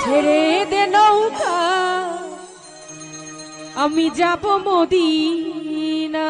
ছেড়ে দে নৌকা আমি যাব মদিনা।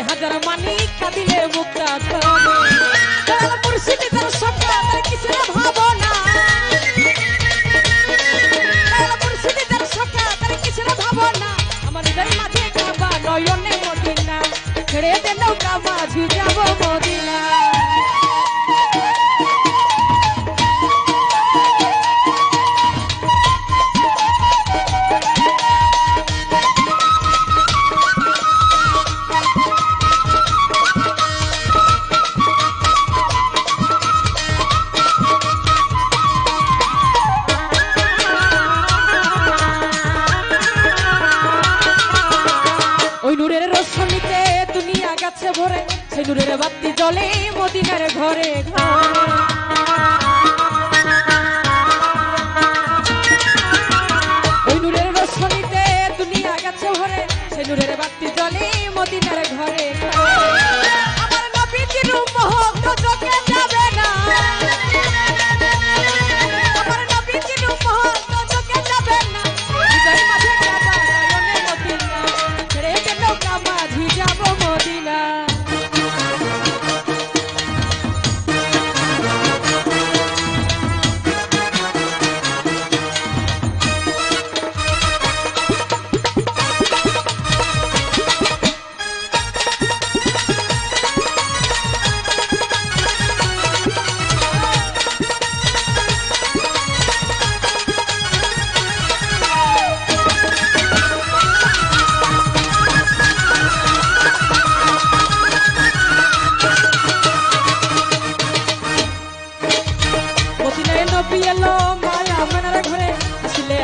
হাজার মানি কাঁদিলে মুক্তা মুর্শিদি তার সকাল কিছু ভাবনা মুর্শিদি তার সকাল কিছু ভাবনা আমার হৃদয় মাঝে কাবা নয়নে মদিনা ছেড়ে দে নৌকা মাঝি যাব মদিনা। ভরে সেই নূরের বাতি জ্বলে মদিনার ঘরে ওই নূরের রোশনীতে দুনিয়া গেছে ভরে সেই নূরের বাতি জ্বলে মদিনার ঘরে আমার নবীজির উম্মত চোখে যাবে না আমার নবীজির উম্মত চোখে যাবে না হৃদয় মাঝে কাবা নয়নে মদিনা ছেড়ে দে নৌকা মাঝি যাব মদিনা।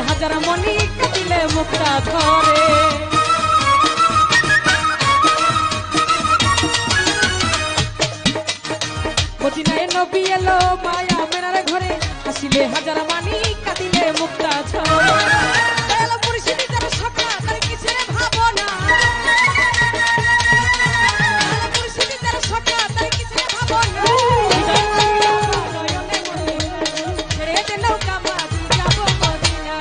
হাজার মনি কাটিলে মুক্তা ধরে মদিনায় নবী এলো মায়া মেনার ঘরে হাসিলে হাজার মানি কাটিলে মুক্তা ধরে মুর্শিদি তার সকাল তার কিছু ভাবনা মুর্শিদি তার সকাল তার কিছু ভাবনা ছেড়ে দে নৌকা মাঝি যাব মদিনা।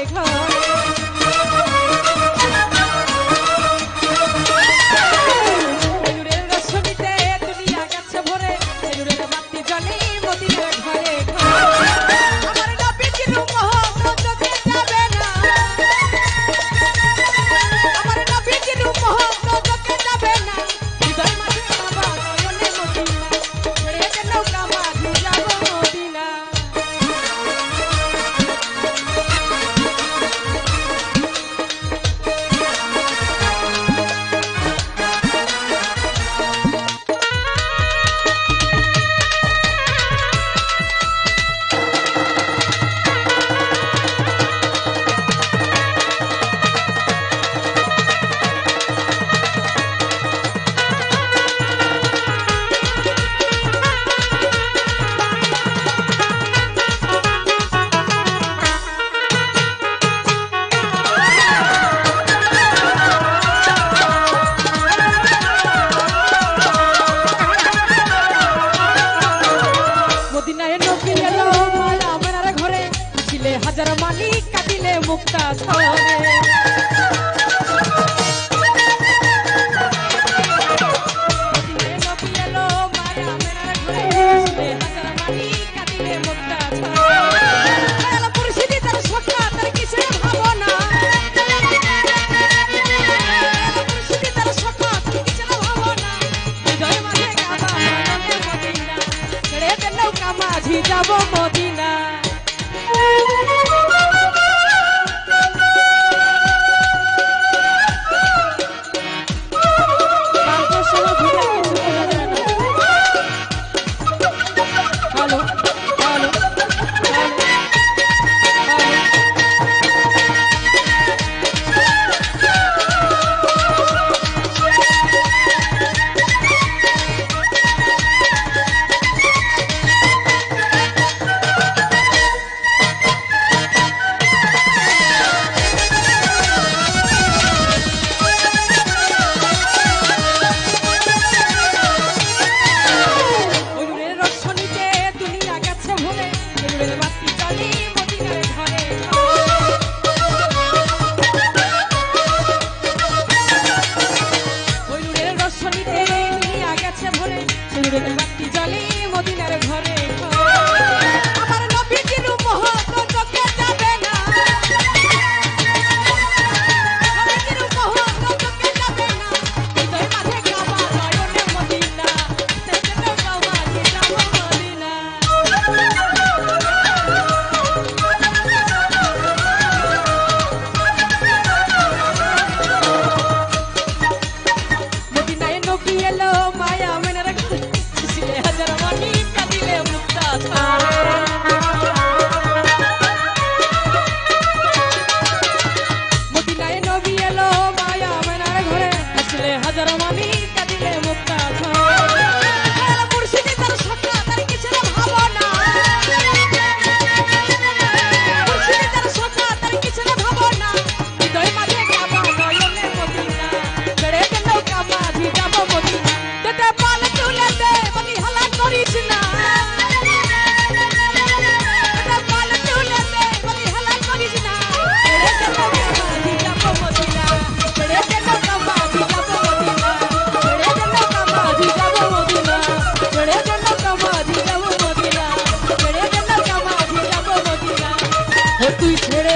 ঘরে সেনুরের রসনীতে দুনিয়া গেছে ভরে সেনুরের বাতি জ্বলে মদিনার ঘরে ঘরে আমার নবীজির মোহব্বত চোখে যাবে না আমার নবীজির মোহব্বত চোখে যাবে না হৃদয় মাঝে বাবা নয়নে মদিনা ছেড়ে দে নৌকা মাঝি যাব মদিনা মদিনায় নবী এলো মায়া মেনার ঘরে ছিলে হাজার মালিক কাঁদিলে মুক্তা ঝরে মদিনায় নবী এলো মায়া মেনার ঘরে ছিলে হাজার মালিক কাঁদিলে মুক্তা ঝরে দয়াল মুর্শিদি তার সখা তার কিসের ভাবনা দয়াল মুর্শিদি তার সখা তার কিসের ভাবনা হৃদয় মাঝে কাবা নয়নে মদিনা ছেড়ে দে নৌকা মাঝি যাব মদিনা গানটার সময় ভুলে কিছু বোঝা যায় না। হ্যালো হ্যালো হ্যালো হ্যালো ময়ূরের রসনীতে দুনিয়া গেছে ভরে সেনুরের বাতি জ্বলে মদিনার ঘরে ময়ূরের রসনীতে দুনিয়া গেছে ভরে সেনুরের বাতি জ্বলে মদিনার ঘরে আমার নবীজির মোহব্বত চোখে যাবে না নবীজির মোহব্বত চোখে যাবে না হৃদয় মাঝে কাবা নয়নে মদিনা ছেড়ে দে নৌকা মাঝি যাব মদিনা মদিনায় নবী এলো মায়া মেনার ঘরে ছিলে হাজার মালিক কাঁদিলে মুক্তা ঝরে মদিনায় নবী এলো মায়া মেনার ঘরে ছিলে হাজার মালিক কাঁদিলে মুক্তা ঝরে দয়াল মুর্শিদি তার সখা তার কিসের ভাবনা মুর্শিদি তার সখা তার কিসের ভাবনা হৃদয় মাঝে কাবা নয়নে মদিনা ছেড়ে দে নৌকা মাঝি যাব মদিনা দেতে পাল তুলে দে মনি হালা করিস না দেতে পাল তুলে দে মনি হালা করিস না ছেড়ে দে নৌকা মাঝি যাব মদিনা ছেড়ে দে নৌকা মাঝি যাব মদিনা ছেড়ে দে নৌকা মাঝি যাব মদিনা ছেড়ে দে নৌকা মাঝি যাব মদিনা ছেড়ে দে নৌকা মাঝি যাব মদিনা ও তুই ছেড়ে